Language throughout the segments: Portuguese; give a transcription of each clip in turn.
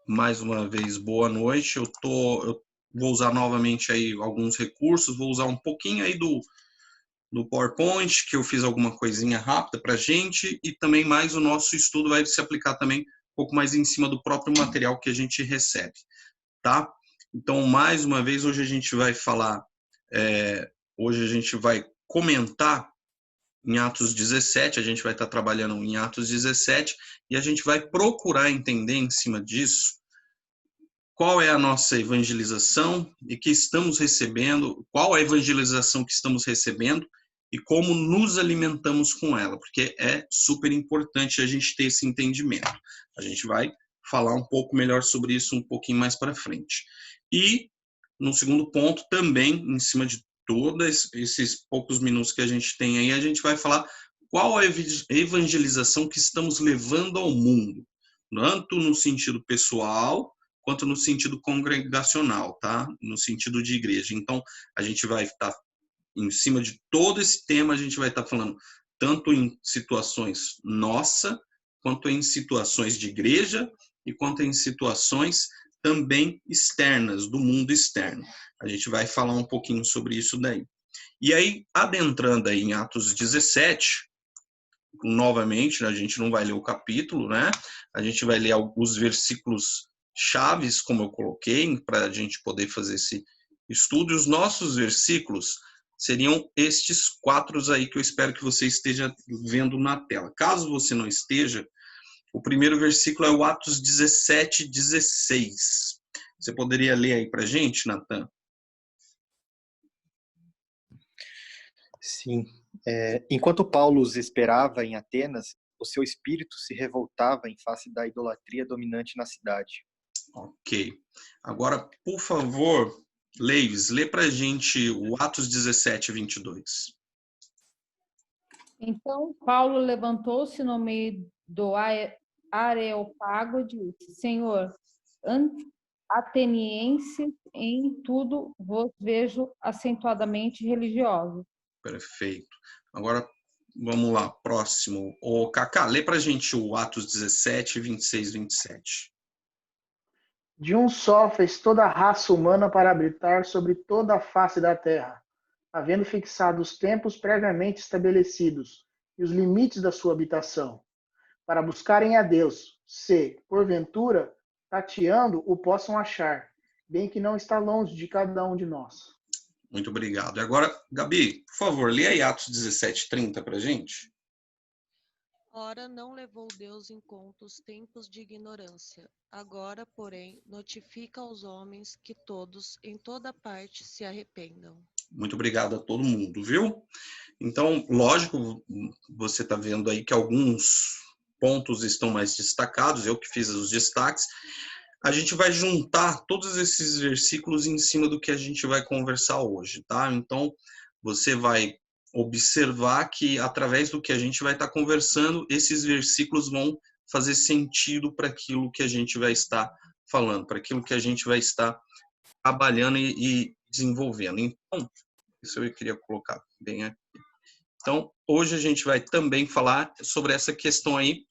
mais uma vez, boa noite. Eu vou usar novamente aí alguns recursos, vou usar um pouquinho aí do PowerPoint, que eu fiz alguma coisinha rápida para a gente, e também mais o nosso estudo vai se aplicar também um pouco mais em cima do próprio material que a gente recebe, tá? Então, mais uma vez, hoje a gente vai falar, hoje a gente vai comentar em Atos 17, a gente vai estar trabalhando em Atos 17, e a gente vai procurar entender em cima disso qual é a nossa evangelização e que estamos recebendo, qual a evangelização que estamos recebendo e como nos alimentamos com ela, porque é super importante a gente ter esse entendimento. A gente vai falar um pouco melhor sobre isso um pouquinho mais para frente. E, no segundo ponto, também, em cima de todos esses poucos minutos que a gente tem aí, a gente vai falar qual a evangelização que estamos levando ao mundo, tanto no sentido pessoal, quanto no sentido congregacional, tá? No sentido de igreja. Então, a gente vai estar em cima de todo esse tema, a gente vai estar falando tanto em situações nossa, quanto em situações de igreja e quanto em situações também externas, do mundo externo. A gente vai falar um pouquinho sobre isso daí. E aí, adentrando aí em Atos 17, novamente, a gente não vai ler o capítulo, né? A gente vai ler os versículos chaves, como eu coloquei, para a gente poder fazer esse estudo. E os nossos versículos seriam estes 4 aí que eu espero que você esteja vendo na tela. Caso você não esteja, o primeiro versículo é o Atos 17, 16. Você poderia ler aí para a gente, Natan? Sim. Enquanto Paulo os esperava em Atenas, o seu espírito se revoltava em face da idolatria dominante na cidade. Ok. Agora, por favor, Leives, lê para a gente o Atos 17, 22. Então Paulo levantou-se no meio do Areópago e disse: Senhor, atenienses, em tudo vos vejo acentuadamente religiosos. Perfeito. Agora, vamos lá, próximo. O Cacá, lê para a gente o Atos 17, 26, 27. De um só fez toda a raça humana para habitar sobre toda a face da terra, havendo fixado os tempos previamente estabelecidos e os limites da sua habitação, para buscarem a Deus, se, porventura, tateando, o possam achar, bem que não está longe de cada um de nós. Muito obrigado. E agora, Gabi, por favor, lê aí Atos 17, 30 para a gente. Ora, não levou Deus em conta os tempos de ignorância. Agora, porém, notifica aos homens que todos, em toda parte, se arrependam. Muito obrigado a todo mundo, viu? Então, lógico, você está vendo aí que alguns pontos estão mais destacados, eu que fiz os destaques. A gente vai juntar todos esses versículos em cima do que a gente vai conversar hoje, tá? Então, você vai observar que através do que a gente vai estar conversando, esses versículos vão fazer sentido para aquilo que a gente vai estar falando, para aquilo que a gente vai estar trabalhando e desenvolvendo. Então, isso eu queria colocar bem aqui. Então, hoje a gente vai também falar sobre essa questão aí,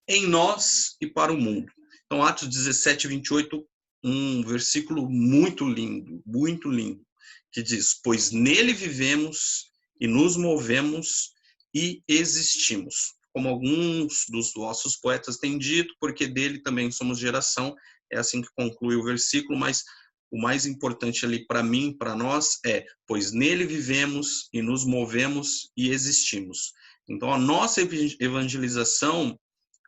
em nós e para o mundo. Então, Atos 17, 28, um versículo muito lindo, que diz: pois nele vivemos e nos movemos e existimos. Como alguns dos vossos poetas têm dito, porque dele também somos geração. É assim que conclui o versículo, mas o mais importante ali para mim, para nós, é: pois nele vivemos e nos movemos e existimos. Então, a nossa evangelização,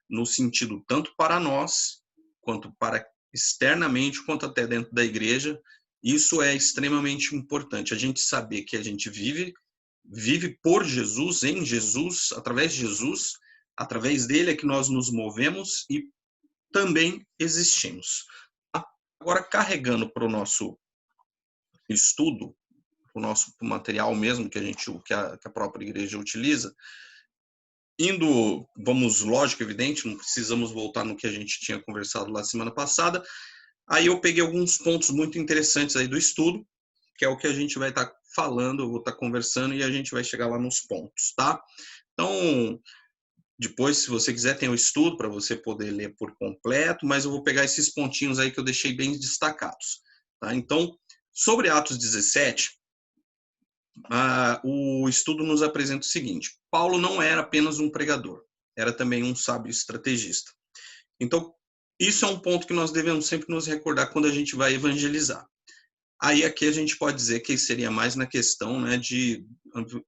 no sentido tanto para nós, quanto para externamente, quanto até dentro da igreja, isso é extremamente importante. A gente saber que a gente vive por Jesus, em Jesus, através dele é que nós nos movemos e também existimos. Agora, carregando para o nosso estudo, o nosso material mesmo que a própria igreja utiliza, vamos, lógico, evidente, não precisamos voltar no que a gente tinha conversado lá semana passada. Aí eu peguei alguns pontos muito interessantes aí do estudo, que é o que a gente vai estar falando, eu vou estar conversando e a gente vai chegar lá nos pontos, tá? Então, Depois, se você quiser, tem o estudo para você poder ler por completo, mas eu vou pegar esses pontinhos aí que eu deixei bem destacados. Tá? Então, sobre Atos 17, o estudo nos apresenta o seguinte: Paulo não era apenas um pregador, era também um sábio estrategista. Então, isso é um ponto que nós devemos sempre nos recordar quando a gente vai evangelizar. Aí aqui a gente pode dizer que seria mais na questão, né, de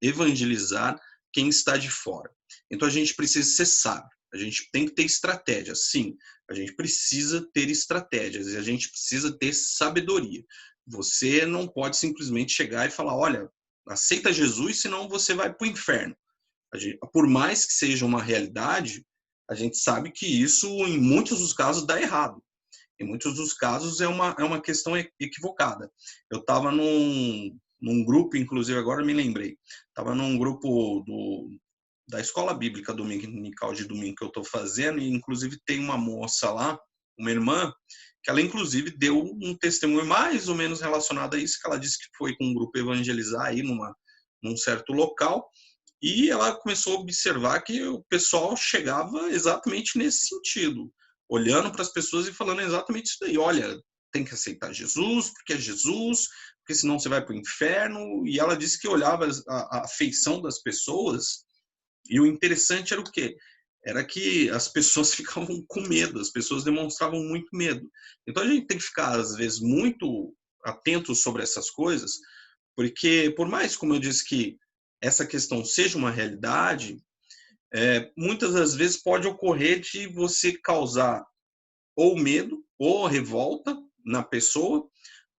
evangelizar quem está de fora. Então a gente precisa ser sábio, a gente tem que ter estratégias, sim, a gente precisa ter estratégias e a gente precisa ter sabedoria. Você não pode simplesmente chegar e falar, olha, aceita Jesus, senão você vai para o inferno. Por mais que seja uma realidade, a gente sabe que isso, em muitos dos casos, dá errado. Em muitos dos casos, é uma questão equivocada. Eu estava num grupo, inclusive, agora me lembrei, estava num grupo da Escola Bíblica Dominical de domingo que eu estou fazendo, e inclusive tem uma moça lá, uma irmã, que ela inclusive deu um testemunho mais ou menos relacionado a isso, que ela disse que foi com um grupo evangelizar aí num certo local, e ela começou a observar que o pessoal chegava exatamente nesse sentido, olhando para as pessoas e falando exatamente isso daí. Olha, tem que aceitar Jesus, porque senão você vai para o inferno. E ela disse que olhava a feição das pessoas, e o interessante era o quê? Era que as pessoas ficavam com medo, as pessoas demonstravam muito medo. Então a gente tem que ficar, às vezes, muito atento sobre essas coisas, porque por mais, como eu disse, que essa questão seja uma realidade, muitas das vezes pode ocorrer de você causar ou medo, ou revolta na pessoa,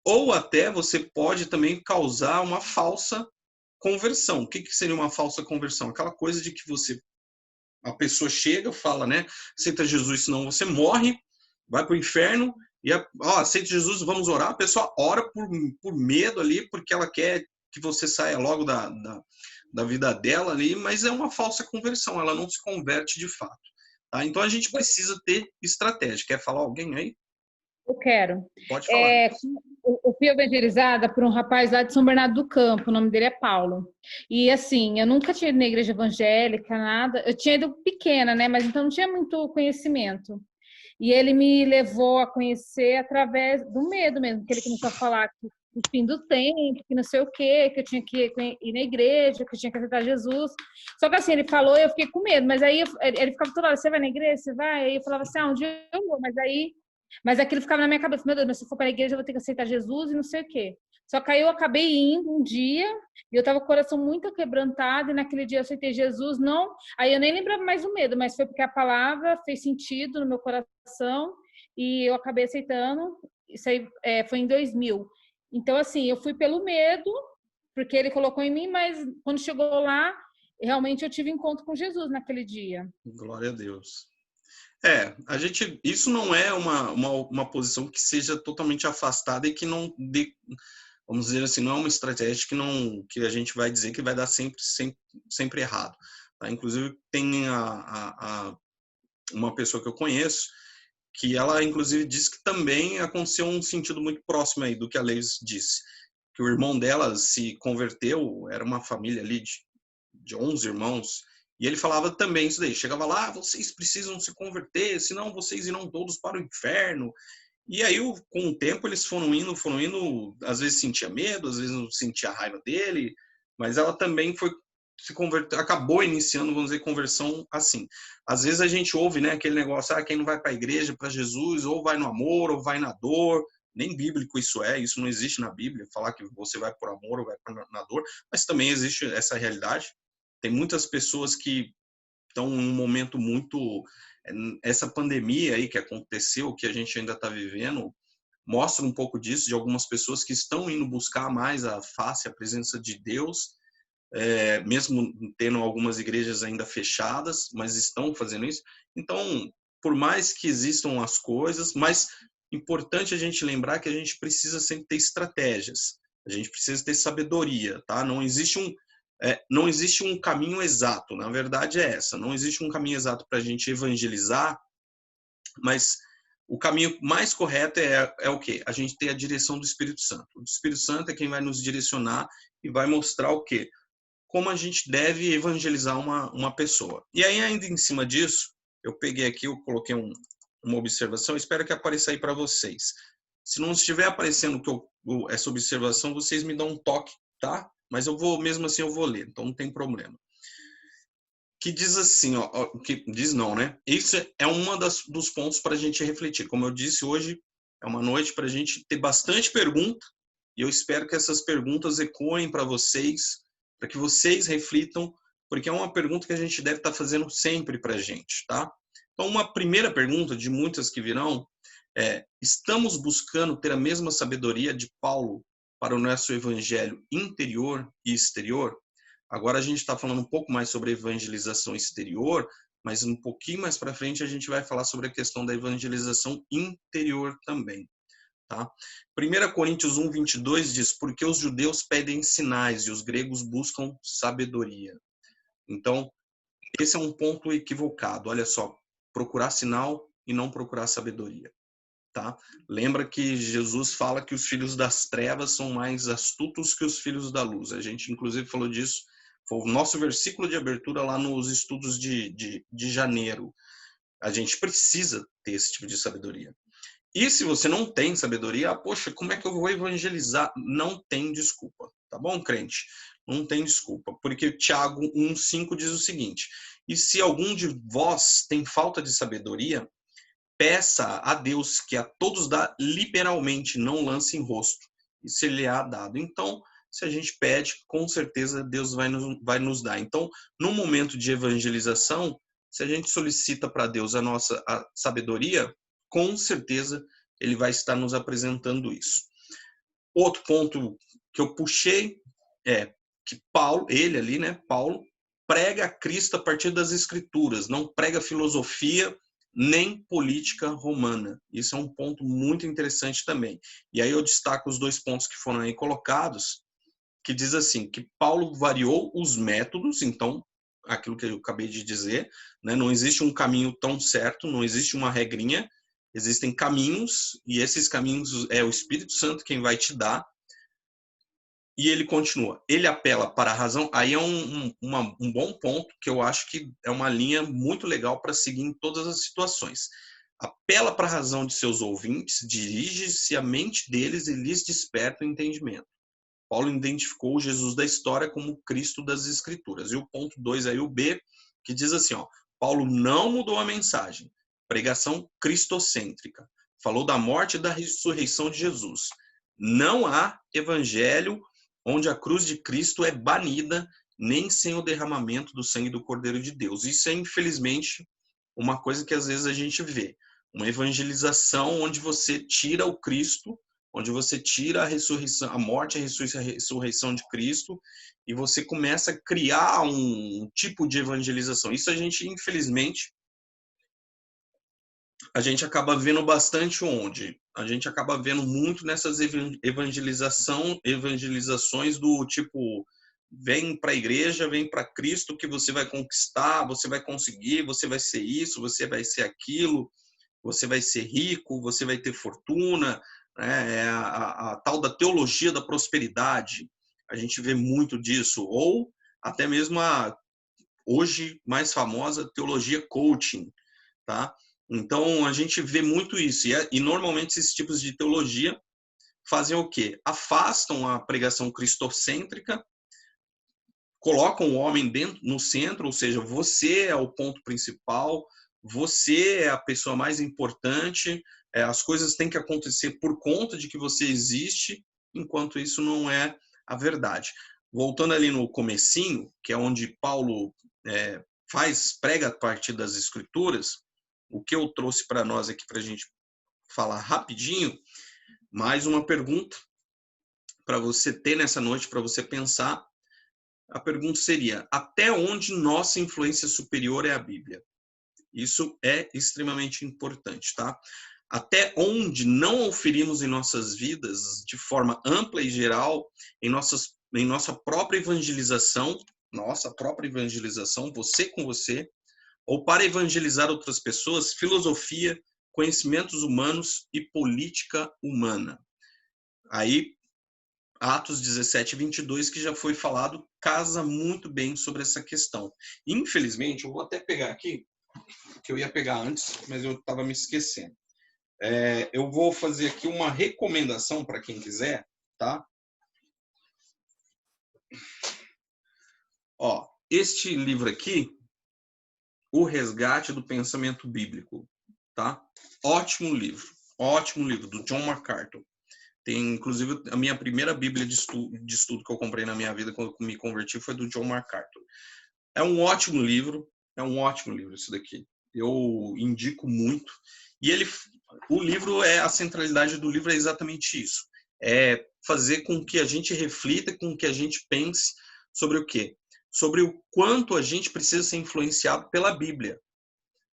ou até você pode também causar uma falsa conversão. O que seria uma falsa conversão? Aquela coisa de que a pessoa chega, fala, né, aceita Jesus, senão você morre, vai para o inferno, e aceita Jesus, vamos orar. A pessoa ora por medo ali, porque ela quer que você saia logo da vida dela ali, mas é uma falsa conversão, ela não se converte de fato. Tá? Então a gente precisa ter estratégia. Quer falar alguém aí? Eu quero. Pode falar. Eu fui evangelizada por um rapaz lá de São Bernardo do Campo, o nome dele é Paulo. E assim, eu nunca tinha ido na igreja evangélica, nada. Eu tinha ido pequena, né? Mas então não tinha muito conhecimento. E ele me levou a conhecer através do medo mesmo, que ele começou a falar que o fim do tempo, que não sei o quê, que eu tinha que ir na igreja, que eu tinha que aceitar Jesus. Só que assim, ele falou e eu fiquei com medo. Mas aí ele ficava toda hora, você vai na igreja? Você vai? Aí eu falava assim, um dia eu vou. Mas aquilo ficava na minha cabeça, meu Deus, mas se eu for para a igreja eu vou ter que aceitar Jesus e não sei o quê. Só que aí eu acabei indo um dia, e eu estava com o coração muito quebrantado, e naquele dia eu aceitei Jesus, não... Aí eu nem lembrava mais do medo, mas foi porque a palavra fez sentido no meu coração, e eu acabei aceitando. Isso aí foi em 2000. Então, assim, eu fui pelo medo, porque ele colocou em mim, mas quando chegou lá, realmente eu tive encontro com Jesus naquele dia. Glória a Deus. Isso não é uma posição que seja totalmente afastada e que não dê, vamos dizer assim, não é uma estratégia que a gente vai dizer que vai dar sempre errado. Tá? Inclusive, tem uma pessoa que eu conheço que ela, inclusive, disse que também aconteceu um sentido muito próximo aí do que a Leis disse, que o irmão dela se converteu, era uma família ali de 11 irmãos, e ele falava também isso daí, chegava lá, vocês precisam se converter, senão vocês irão todos para o inferno. E aí, com o tempo, eles foram indo, às vezes sentia medo, às vezes não sentia raiva dele, mas ela também se converter, acabou iniciando, vamos dizer, conversão assim. Às vezes a gente ouve, né, aquele negócio, quem não vai para a igreja, para Jesus, ou vai no amor, ou vai na dor. Nem bíblico isso não existe na Bíblia, falar que você vai por amor ou vai na dor, mas também existe essa realidade. Tem muitas pessoas que estão em um momento muito... Essa pandemia aí que aconteceu, que a gente ainda está vivendo, mostra um pouco disso, de algumas pessoas que estão indo buscar mais a face, a presença de Deus, mesmo tendo algumas igrejas ainda fechadas, mas estão fazendo isso. Então, por mais que existam as coisas, mas importante a gente lembrar que a gente precisa sempre ter estratégias, a gente precisa ter sabedoria, tá? Não existe um caminho exato, na verdade é essa, não existe um caminho exato para a gente evangelizar, mas o caminho mais correto é o quê? A gente ter a direção do Espírito Santo. O Espírito Santo é quem vai nos direcionar e vai mostrar o quê? como a gente deve evangelizar uma pessoa. E aí, ainda em cima disso, eu peguei aqui, eu coloquei uma observação, espero que apareça aí para vocês. Se não estiver aparecendo essa observação, vocês me dão um toque, tá? Mas mesmo assim eu vou ler, então não tem problema. Que diz assim, que diz não, né? Isso é dos pontos para a gente refletir. Como eu disse, hoje é uma noite para a gente ter bastante pergunta, e eu espero que essas perguntas ecoem para vocês, para que vocês reflitam, porque é uma pergunta que a gente deve estar fazendo sempre para a gente, tá? Então, uma primeira pergunta, de muitas que virão, estamos buscando ter a mesma sabedoria de Paulo para o nosso evangelho interior e exterior? Agora a gente está falando um pouco mais sobre evangelização exterior, mas um pouquinho mais para frente a gente vai falar sobre a questão da evangelização interior também. Tá? 1 Coríntios 1:22 diz, porque os judeus pedem sinais e os gregos buscam sabedoria. Então, esse é um ponto equivocado. Olha só, procurar sinal e não procurar sabedoria. Tá? Lembra que Jesus fala que os filhos das trevas são mais astutos que os filhos da luz. A gente, inclusive, falou disso. Foi o nosso versículo de abertura lá nos estudos de janeiro. A gente precisa ter esse tipo de sabedoria. E se você não tem sabedoria, poxa, como é que eu vou evangelizar? Não tem desculpa, tá bom, crente? Não tem desculpa, porque Tiago 1:5 diz o seguinte, e se algum de vós tem falta de sabedoria, peça a Deus que a todos dá liberalmente, não lance em rosto, e se lhe há dado. Então, se a gente pede, com certeza Deus vai nos dar. Então, no momento de evangelização, se a gente solicita para Deus a sabedoria, com certeza ele vai estar nos apresentando isso. Outro ponto que eu puxei é que Paulo, Paulo, prega a Cristo a partir das Escrituras, não prega filosofia nem política romana. Isso é um ponto muito interessante também. E aí eu destaco os 2 pontos que foram aí colocados, que diz assim, que Paulo variou os métodos, então, aquilo que eu acabei de dizer, né, não existe um caminho tão certo, não existe uma regrinha, existem caminhos, e esses caminhos é o Espírito Santo quem vai te dar. E ele continua, ele apela para a razão, aí é um bom ponto, que eu acho que é uma linha muito legal para seguir em todas as situações. Apela para a razão de seus ouvintes, dirige-se à mente deles e lhes desperta o entendimento. Paulo identificou o Jesus da história como o Cristo das Escrituras. E o ponto 2 aí, o B, que diz assim, Paulo não mudou a mensagem, pregação cristocêntrica, falou da morte e da ressurreição de Jesus. Não há evangelho onde a cruz de Cristo é banida, nem sem o derramamento do sangue do Cordeiro de Deus. Isso é, infelizmente, uma coisa que às vezes a gente vê. Uma evangelização onde você tira o Cristo, onde você tira a ressurreição, a morte e a ressurreição de Cristo, e você começa a criar um tipo de evangelização. Isso a gente, infelizmente, a gente acaba vendo bastante onde? A gente acaba vendo muito nessas evangelizações do tipo, vem para a igreja, vem para Cristo que você vai conquistar, você vai conseguir, você vai ser isso, você vai ser aquilo, você vai ser rico, você vai ter fortuna, né? É a tal da teologia da prosperidade. A gente vê muito disso. Ou até mesmo a hoje mais famosa teologia coaching, tá? Então, a gente vê muito isso. E normalmente esses tipos de teologia fazem o quê? Afastam a pregação cristocêntrica, colocam o homem no centro, ou seja, você é o ponto principal, você é a pessoa mais importante, as coisas têm que acontecer por conta de que você existe, enquanto isso não é a verdade. Voltando ali no comecinho, que é onde Paulo prega a partir das Escrituras, o que eu trouxe para nós aqui para a gente falar rapidinho, mais uma pergunta para você ter nessa noite, para você pensar. A pergunta seria, até onde nossa influência superior é a Bíblia? Isso é extremamente importante, tá? Até onde não oferimos em nossas vidas, de forma ampla e geral, em nossa própria evangelização, você com você, ou para evangelizar outras pessoas, filosofia, conhecimentos humanos e política humana. Aí Atos 17 e 22, que já foi falado, casa muito bem sobre essa questão. Infelizmente, eu vou até pegar aqui, que eu ia pegar antes, mas eu estava me esquecendo. Eu vou fazer aqui uma recomendação para quem quiser, tá? Ó, este livro aqui, O Resgate do Pensamento Bíblico, tá? Ótimo livro, do John MacArthur. Tem, inclusive, a minha primeira Bíblia de estudo que eu comprei na minha vida quando eu me converti foi do John MacArthur. É um ótimo livro isso daqui. Eu indico muito. E a centralidade do livro é exatamente isso. É fazer com que a gente reflita, com que a gente pense sobre o quê? Sobre o quanto a gente precisa ser influenciado pela Bíblia.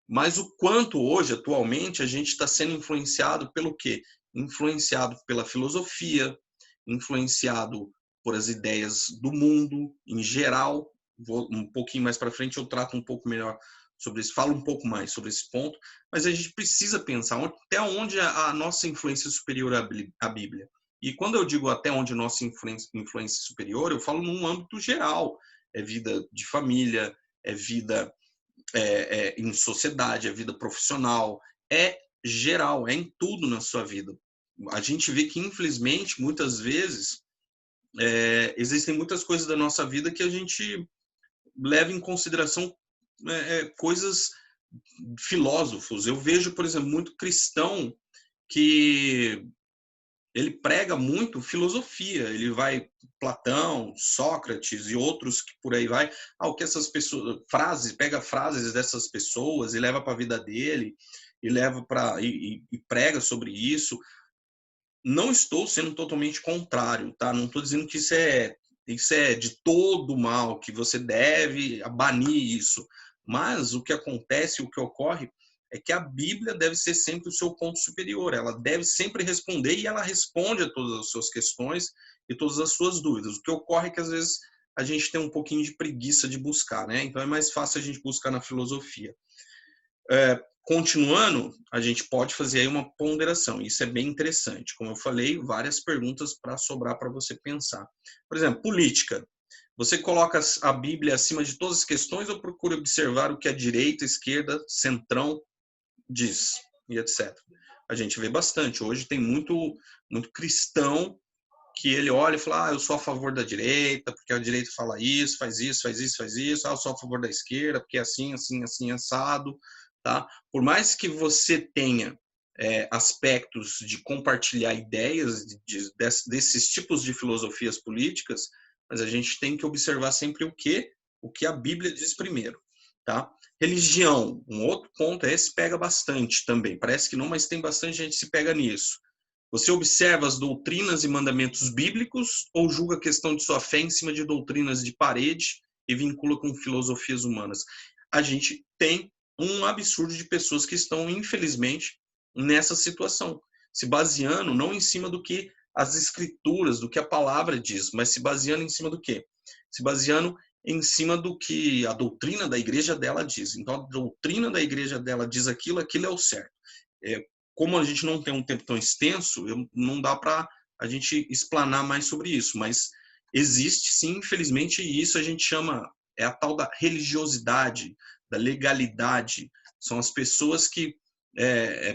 Mas o quanto hoje, atualmente, a gente está sendo influenciado pelo quê? Influenciado pela filosofia, influenciado por as ideias do mundo em geral. Um pouquinho mais para frente eu trato um pouco melhor sobre isso, falo um pouco mais sobre esse ponto, mas a gente precisa pensar até onde a nossa influência superior à Bíblia. E quando eu digo até onde a nossa influência superior, eu falo num âmbito geral. É vida de família, é vida em sociedade, é vida profissional, é geral, é em tudo na sua vida. A gente vê que, infelizmente, muitas vezes, existem muitas coisas da nossa vida que a gente leva em consideração coisas filósofos. Eu vejo, por exemplo, muito cristão que ele prega muito filosofia, ele vai Platão, Sócrates e outros que por aí vai, o que essas pessoas, pega frases dessas pessoas e leva para a vida dele, e leva para e prega sobre isso. Não estou sendo totalmente contrário, tá? Não estou dizendo que isso é de todo mal, que você deve banir isso. Mas o que acontece, o que ocorre, é que a Bíblia deve ser sempre o seu ponto superior. Ela deve sempre responder e ela responde a todas as suas questões e todas as suas dúvidas. O que ocorre é que, às vezes, a gente tem um pouquinho de preguiça de buscar, né? Então, é mais fácil a gente buscar na filosofia. Continuando, a gente pode fazer aí uma ponderação. Isso é bem interessante. Como eu falei, várias perguntas para sobrar para você pensar. Por exemplo, política. Você coloca a Bíblia acima de todas as questões ou procura observar o que a direita, a esquerda, centrão diz, e etc. A gente vê bastante. Hoje tem muito cristão que ele olha e fala, eu sou a favor da direita, porque a direita fala isso, faz isso, faz isso, faz isso. Eu sou a favor da esquerda, porque é assim, assim, assim, assado. Tá? Por mais que você tenha aspectos de compartilhar ideias desses tipos de filosofias políticas, mas a gente tem que observar sempre o que a Bíblia diz primeiro. Tá? Religião, um outro ponto, esse pega bastante também. Parece que não, mas tem bastante gente que se pega nisso. Você observa as doutrinas e mandamentos bíblicos ou julga a questão de sua fé em cima de doutrinas de parede e vincula com filosofias humanas? A gente tem um absurdo de pessoas que estão, infelizmente, nessa situação, se baseando não em cima do que as escrituras, do que a palavra diz, mas se baseando em cima do quê? Se baseando em cima do que a doutrina da igreja dela diz. Então, a doutrina da igreja dela diz aquilo é o certo. Como a gente não tem um tempo tão extenso, não dá para a gente explanar mais sobre isso, mas existe sim, infelizmente, e isso a gente chama, é a tal da religiosidade, da legalidade. São as pessoas que,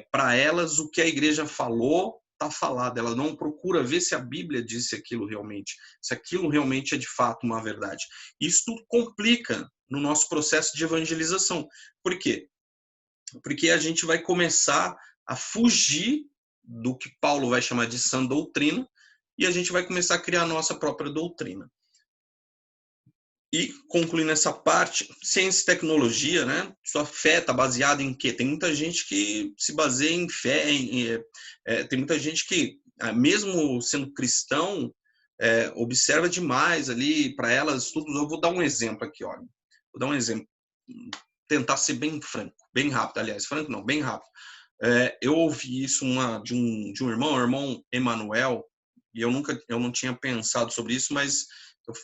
para elas, o que a igreja falou, está falado. Ela não procura ver se a Bíblia disse aquilo realmente, se aquilo realmente é de fato uma verdade. Isso tudo complica no nosso processo de evangelização. Por quê? Porque a gente vai começar a fugir do que Paulo vai chamar de sã doutrina e a gente vai começar a criar a nossa própria doutrina. E, concluindo essa parte, ciência e tecnologia, né? Sua fé está baseada em quê? Tem muita gente que se baseia em fé, tem muita gente que, mesmo sendo cristão, observa demais ali, para elas, tudo. Eu vou dar um exemplo aqui, olha. Vou dar um exemplo, tentar ser bem franco, bem rápido, aliás, franco não, bem rápido. Eu ouvi isso de um irmão, o irmão Emanuel, e eu não tinha pensado sobre isso, mas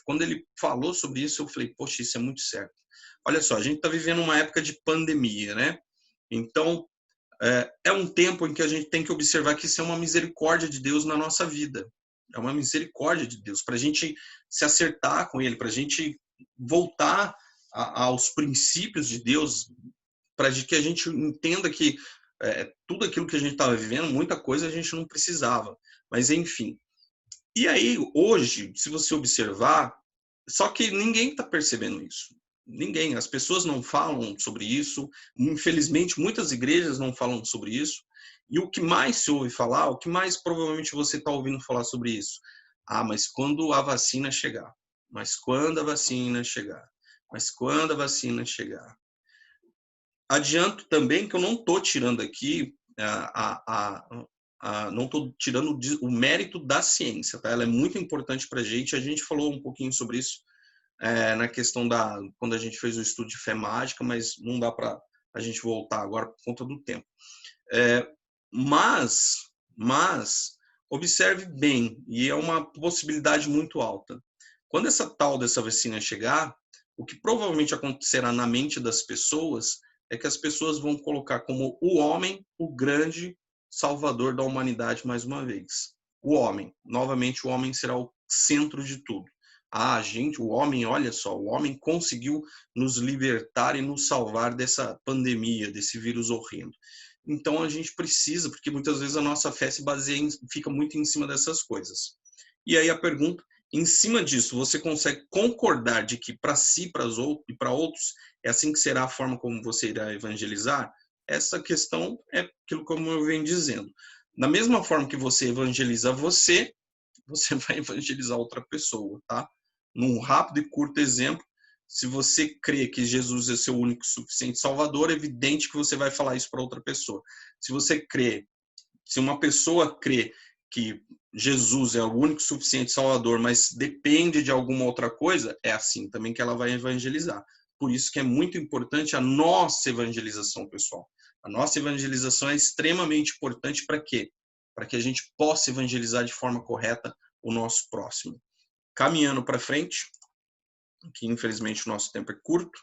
quando ele falou sobre isso, eu falei, poxa, isso é muito certo. Olha só, a gente está vivendo uma época de pandemia, né? Então, é um tempo em que a gente tem que observar que isso é uma misericórdia de Deus na nossa vida. É uma misericórdia de Deus, para a gente se acertar com Ele, para a gente voltar aos princípios de Deus, para que a gente entenda que tudo aquilo que a gente estava vivendo, muita coisa a gente não precisava. Mas, enfim. E aí, hoje, se você observar, só que ninguém está percebendo isso. Ninguém. As pessoas não falam sobre isso. Infelizmente, muitas igrejas não falam sobre isso. E o que mais se ouve falar, o que mais provavelmente você está ouvindo falar sobre isso? Ah, mas quando a vacina chegar? Mas quando a vacina chegar? Mas quando a vacina chegar? Adianto também que eu não estou tirando aqui não estou tirando o mérito da ciência, tá? Ela é muito importante para a gente falou um pouquinho sobre isso na questão quando a gente fez o estudo de fé mágica, mas não dá para a gente voltar agora por conta do tempo. Mas observe bem, e é uma possibilidade muito alta. Quando essa dessa vacina chegar, o que provavelmente acontecerá na mente das pessoas é que as pessoas vão colocar como o homem o grande salvador da humanidade mais uma vez. O homem. Novamente, o homem será o centro de tudo. Ah, gente, o homem, olha só, o homem conseguiu nos libertar e nos salvar dessa pandemia, desse vírus horrendo. Então, a gente precisa, porque muitas vezes a nossa fé se baseia, fica muito em cima dessas coisas. E aí a pergunta, em cima disso, você consegue concordar de que para si e para outros, é assim que será a forma como você irá evangelizar? Essa questão é aquilo como eu venho dizendo. Da mesma forma que você evangeliza você vai evangelizar outra pessoa, tá? Num rápido e curto exemplo, se você crê que Jesus é seu único e suficiente Salvador, é evidente que você vai falar isso para outra pessoa. Se uma pessoa crê que Jesus é o único e suficiente Salvador, mas depende de alguma outra coisa, é assim também que ela vai evangelizar. Por isso que é muito importante a nossa evangelização, pessoal. A nossa evangelização é extremamente importante para quê? Para que a gente possa evangelizar de forma correta o nosso próximo. Caminhando para frente, que infelizmente o nosso tempo é curto,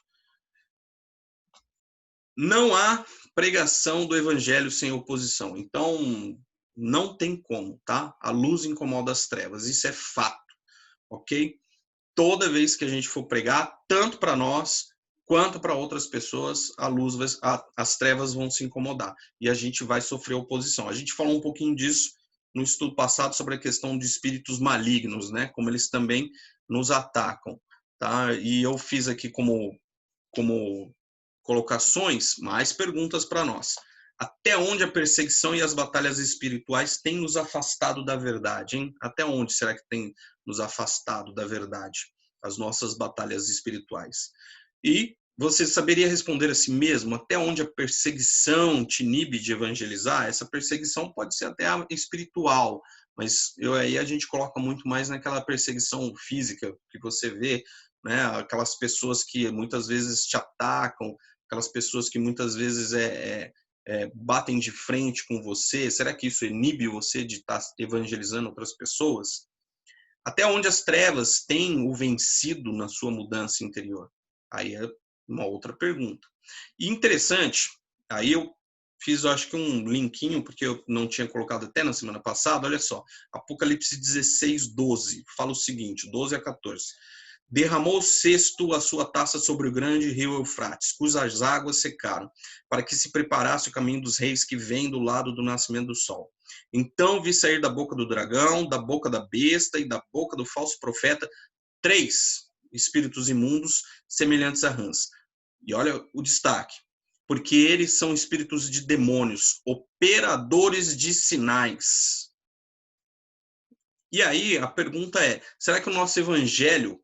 não há pregação do evangelho sem oposição. Então, não tem como, tá? A luz incomoda as trevas, isso é fato, ok? Toda vez que a gente for pregar, tanto para nós quanto para outras pessoas, as trevas vão se incomodar e a gente vai sofrer oposição. A gente falou um pouquinho disso no estudo passado sobre a questão de espíritos malignos, né? Como eles também nos atacam, tá? E eu fiz aqui como colocações, mais perguntas para nós. Até onde a perseguição e as batalhas espirituais têm nos afastado da verdade, hein? Até onde será que tem nos afastado da verdade? As nossas batalhas espirituais. E você saberia responder a si mesmo até onde a perseguição te inibe de evangelizar? Essa perseguição pode ser até espiritual, mas aí a gente coloca muito mais naquela perseguição física que você vê, né? Aquelas pessoas que muitas vezes te atacam, aquelas pessoas que muitas vezes batem de frente com você. Será que isso inibe você de estar evangelizando outras pessoas? Até onde as trevas têm o vencido na sua mudança interior? Aí é uma outra pergunta. E interessante, aí eu fiz, acho que um linkinho, porque eu não tinha colocado até na semana passada, olha só, Apocalipse 16, 12, fala o seguinte, 12 a 14. Derramou o cesto a sua taça sobre o grande rio Eufrates, cujas águas secaram, para que se preparasse o caminho dos reis que vêm do lado do nascimento do sol. Então vi sair da boca do dragão, da boca da besta e da boca do falso profeta 3 espíritos imundos semelhantes a rãs. E olha o destaque. Porque eles são espíritos de demônios, operadores de sinais. E aí a pergunta é, será que o nosso evangelho,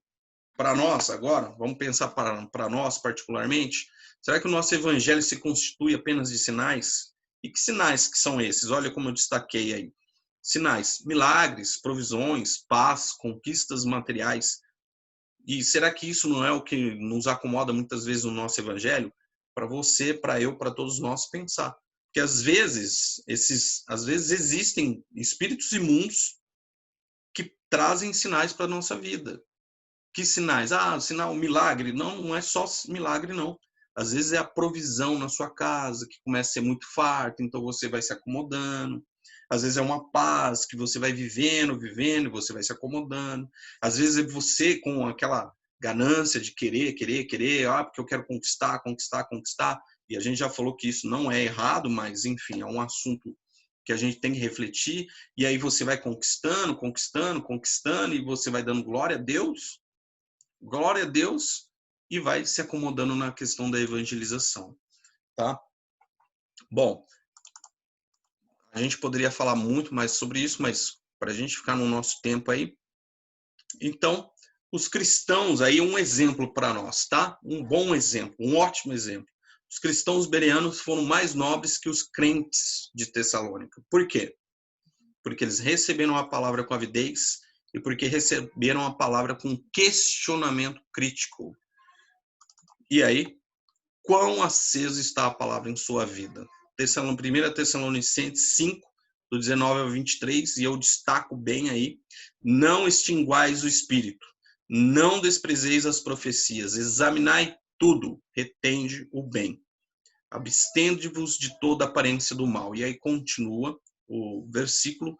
para nós agora, vamos pensar para nós particularmente, será que o nosso evangelho se constitui apenas de sinais? E que sinais que são esses? Olha como eu destaquei aí. Sinais, milagres, provisões, paz, conquistas materiais. E será que isso não é o que nos acomoda muitas vezes no nosso evangelho? Para você, para eu, para todos nós pensar. Porque às vezes existem espíritos imundos que trazem sinais para a nossa vida. Que sinais? Ah, sinal, milagre. Não é só milagre, não. Às vezes é a provisão na sua casa, que começa a ser muito farta, então você vai se acomodando. Às vezes é uma paz que você vai vivendo, vivendo, você vai se acomodando. Às vezes é você com aquela ganância de querer, porque eu quero conquistar, conquistar, conquistar. E a gente já falou que isso não é errado, mas, enfim, é um assunto que a gente tem que refletir. E aí você vai conquistando, conquistando, conquistando, e você vai dando glória a Deus, e vai se acomodando na questão da evangelização, tá? Bom, a gente poderia falar muito mais sobre isso, mas para a gente ficar no nosso tempo aí. Então, os cristãos, aí um exemplo para nós, tá? Um bom exemplo, um ótimo exemplo. Os cristãos bereanos foram mais nobres que os crentes de Tessalônica. Por quê? Porque eles receberam a palavra com avidez e porque receberam a palavra com questionamento crítico. E aí, quão aceso está a palavra em sua vida? 1 Tessalonicenses 5, do 19 ao 23, e eu destaco bem aí: não extinguais o espírito, não desprezeis as profecias, examinai tudo, retende o bem. Abstende-vos de toda aparência do mal. E aí continua o versículo,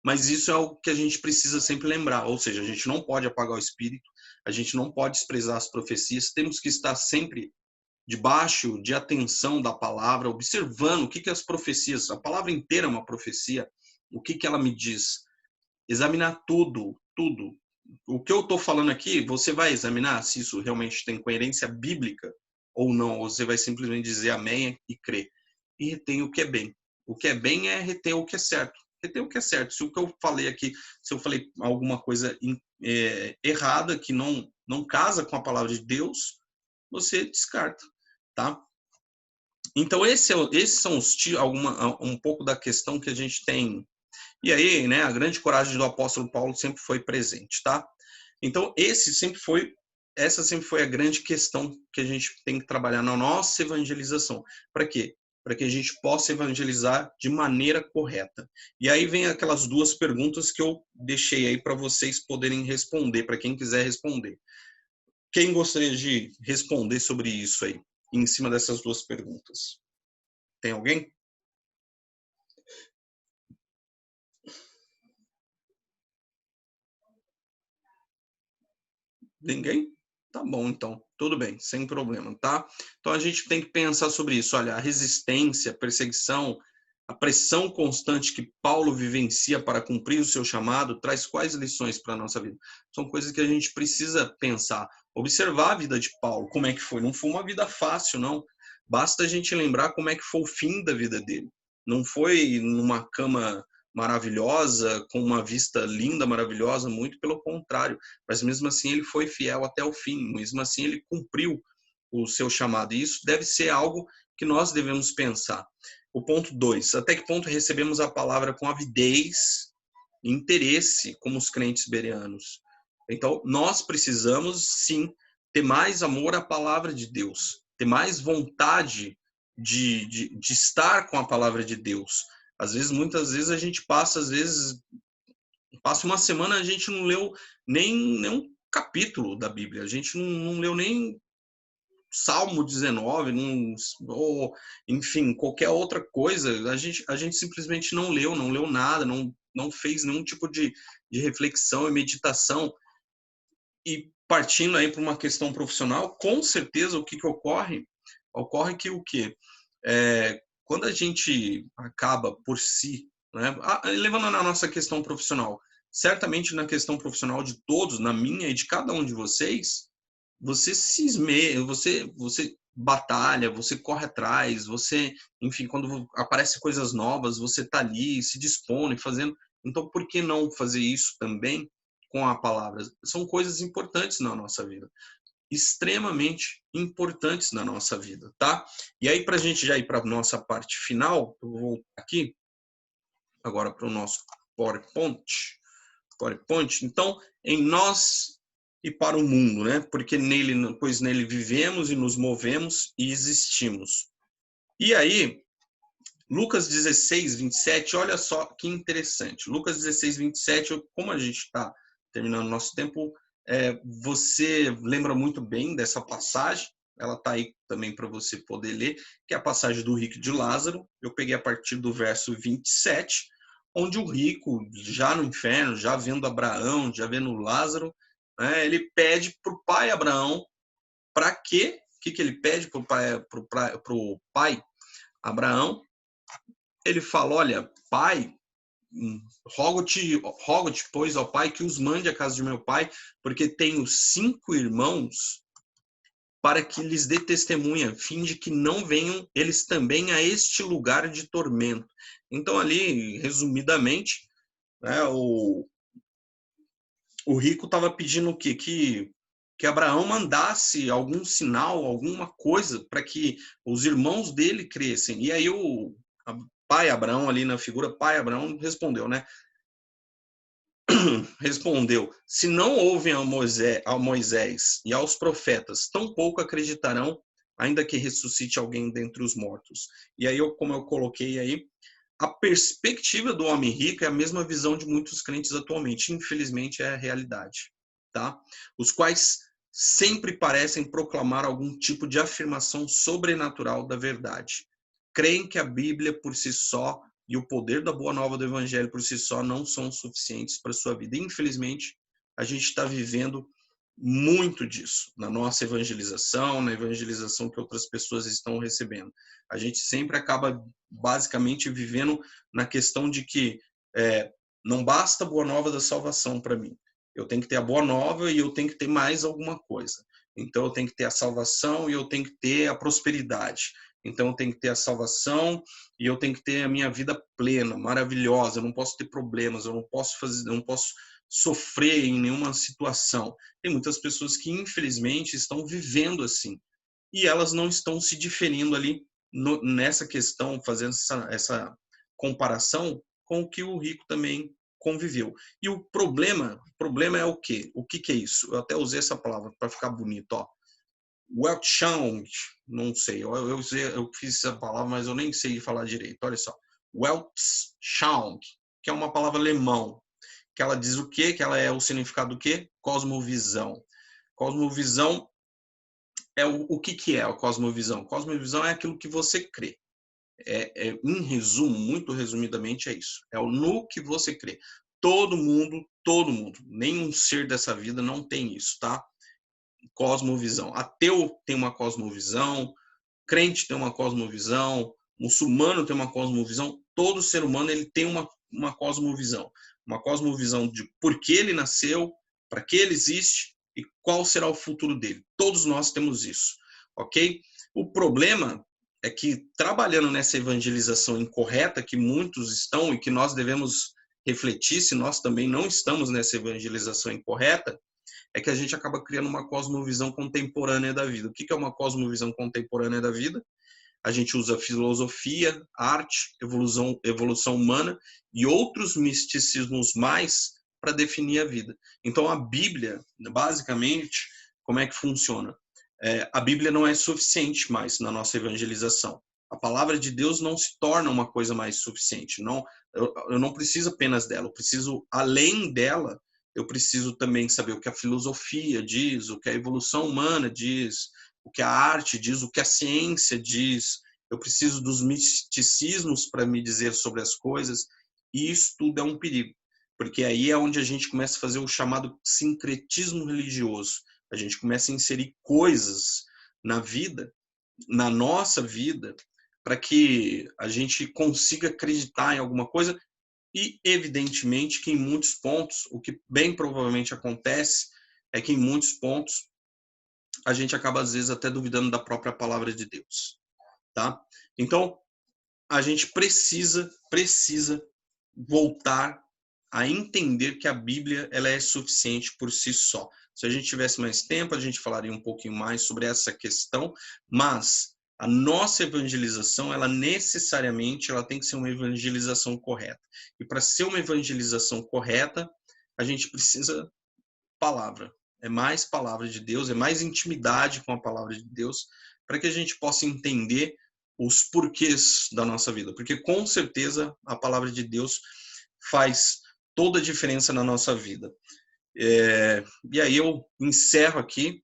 mas isso é o que a gente precisa sempre lembrar, ou seja, a gente não pode apagar o espírito, a gente não pode desprezar as profecias, temos que estar sempre debaixo de atenção da palavra, observando o que as profecias, a palavra inteira é uma profecia, o que ela me diz. Examinar tudo, tudo. O que eu estou falando aqui, você vai examinar se isso realmente tem coerência bíblica ou não, ou você vai simplesmente dizer amém e crer. E retém o que é bem. O que é bem é reter o que é certo. Reter o que é certo. Se o que eu falei aqui, se eu falei alguma coisa errada, que não casa com a palavra de Deus, você descarta. Tá? Então, esses são um pouco da questão que a gente tem. E aí, né, a grande coragem do apóstolo Paulo sempre foi presente, tá? Então, essa sempre foi a grande questão que a gente tem que trabalhar na nossa evangelização. Para quê? Para que a gente possa evangelizar de maneira correta. E aí vem aquelas duas perguntas que eu deixei aí para vocês poderem responder, para quem quiser responder. Quem gostaria de responder sobre isso aí? Em cima dessas duas perguntas. Tem alguém? Ninguém? Tá bom, então. Tudo bem, sem problema, tá? Então a gente tem que pensar sobre isso. Olha, a resistência, a perseguição, a pressão constante que Paulo vivencia para cumprir o seu chamado, traz quais lições para a nossa vida? São coisas que a gente precisa pensar. Observar a vida de Paulo, como é que foi? Não foi uma vida fácil, não. Basta a gente lembrar como é que foi o fim da vida dele. Não foi numa cama maravilhosa, com uma vista linda, maravilhosa, muito pelo contrário. Mas mesmo assim ele foi fiel até o fim, mesmo assim ele cumpriu o seu chamado. E isso deve ser algo que nós devemos pensar. O ponto 2, até que ponto recebemos a palavra com avidez e interesse como os crentes bereanos? Então, nós precisamos, sim, ter mais amor à palavra de Deus, ter mais vontade de estar com a palavra de Deus. Às vezes, muitas vezes, a gente passa uma semana, a gente não leu nem um capítulo da Bíblia, a gente não leu nem Salmo 19, ou, enfim, qualquer outra coisa, a gente simplesmente não leu nada, não fez nenhum tipo de reflexão e meditação. E partindo aí para uma questão profissional, com certeza o que ocorre? Ocorre que o quê? Quando a gente acaba por si, né, levando na nossa questão profissional, certamente na questão profissional de todos, na minha e de cada um de vocês, você se esmeia, você batalha, você corre atrás, você, enfim, quando aparecem coisas novas, você está ali se dispõe, fazendo. Então, por que não fazer isso também com a palavra? São coisas importantes na nossa vida, extremamente importantes na nossa vida, tá? E aí, para a gente já ir para a nossa parte final, eu vou voltar aqui agora para o nosso PowerPoint. Então, em nós e para o mundo, né? Pois nele vivemos e nos movemos e existimos. E aí, Lucas 16, 27, olha só que interessante. Lucas 16, 27, como a gente está terminando o nosso tempo, você lembra muito bem dessa passagem, ela está aí também para você poder ler, que é a passagem do rico de Lázaro. Eu peguei a partir do verso 27, onde o rico, já no inferno, já vendo Abraão, já vendo Lázaro, né, ele pede para o pai Abraão, para quê? O que ele pede para o pai Abraão? Ele fala, olha, pai, rogo-te, pois, ao pai, que os mande à casa de meu pai, porque tenho 5 irmãos, para que lhes dê testemunha, a fim de que não venham eles também a este lugar de tormento. Então, ali, resumidamente, né, o rico estava pedindo o quê? Que Abraão mandasse algum sinal, alguma coisa, para que os irmãos dele crescem. E aí o pai Abraão, ali na figura, pai Abraão, respondeu, né? Respondeu, se não ouvem a Moisés e aos profetas, tampouco acreditarão, ainda que ressuscite alguém dentre os mortos. E aí, como eu coloquei aí, a perspectiva do homem rico é a mesma visão de muitos crentes atualmente. Infelizmente, é a realidade, tá? Os quais sempre parecem proclamar algum tipo de afirmação sobrenatural da verdade. Creem que a Bíblia por si só e o poder da boa nova do evangelho por si só não são suficientes para a sua vida. Infelizmente, a gente está vivendo muito disso na nossa evangelização, na evangelização que outras pessoas estão recebendo. A gente sempre acaba basicamente vivendo na questão de que não basta a boa nova da salvação para mim. Eu tenho que ter a boa nova e eu tenho que ter mais alguma coisa. Então eu tenho que ter a salvação e eu tenho que ter a prosperidade. Então eu tenho que ter a salvação e eu tenho que ter a minha vida plena, maravilhosa. Eu não posso ter problemas, eu não posso sofrer em nenhuma situação. Tem muitas pessoas que infelizmente estão vivendo assim e elas não estão se diferindo ali nessa questão, fazendo essa comparação com o que o rico também conviveu. E o problema é o quê? O que é isso? Eu até usei essa palavra para ficar bonito, ó. Weltanschauung, não sei, eu fiz essa palavra, mas eu nem sei falar direito. Olha só, Weltanschauung, que é uma palavra alemão, que ela diz o quê? Que ela é o significado do quê? Cosmovisão. Cosmovisão é o que é a cosmovisão? Cosmovisão é aquilo que você crê. Em resumo, muito resumidamente, é isso. É no que você crê. Todo mundo, nenhum ser dessa vida não tem isso, tá? Cosmovisão. Ateu tem uma cosmovisão, crente tem uma cosmovisão, muçulmano tem uma cosmovisão, todo ser humano ele tem uma cosmovisão. Uma cosmovisão de por que ele nasceu, para que ele existe e qual será o futuro dele. Todos nós temos isso, ok? O problema é que, trabalhando nessa evangelização incorreta que muitos estão e que nós devemos refletir se nós também não estamos nessa evangelização incorreta, é que a gente acaba criando uma cosmovisão contemporânea da vida. O que é uma cosmovisão contemporânea da vida? A gente usa filosofia, arte, evolução humana e outros misticismos mais para definir a vida. Então, a Bíblia, basicamente, como é que funciona? A Bíblia não é suficiente mais na nossa evangelização. A palavra de Deus não se torna uma coisa mais suficiente. Não, eu não preciso apenas dela, eu preciso, além dela, eu preciso também saber o que a filosofia diz, o que a evolução humana diz, o que a arte diz, o que a ciência diz. Eu preciso dos misticismos para me dizer sobre as coisas. E isso tudo é um perigo, porque aí é onde a gente começa a fazer o chamado sincretismo religioso. A gente começa a inserir coisas na vida, na nossa vida, para que a gente consiga acreditar em alguma coisa. E, evidentemente, que em muitos pontos, o que bem provavelmente acontece, é que em muitos pontos a gente acaba, às vezes, até duvidando da própria palavra de Deus, tá? Então, a gente precisa voltar a entender que a Bíblia ela é suficiente por si só. Se a gente tivesse mais tempo, a gente falaria um pouquinho mais sobre essa questão, mas a nossa evangelização, ela necessariamente ela tem que ser uma evangelização correta. E para ser uma evangelização correta, a gente precisa palavra. É mais palavra de Deus, é mais intimidade com a palavra de Deus, para que a gente possa entender os porquês da nossa vida. Porque, com certeza, a palavra de Deus faz toda a diferença na nossa vida. E aí eu encerro aqui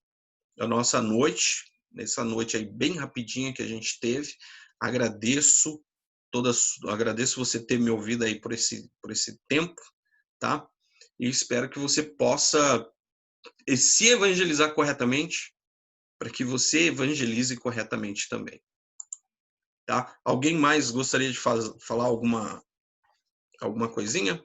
a nossa noite, nessa noite aí bem rapidinha que a gente teve. Agradeço agradeço você ter me ouvido aí por esse tempo, tá? E espero que você possa se evangelizar corretamente, para que você evangelize corretamente também, tá? Alguém mais gostaria de falar alguma coisinha?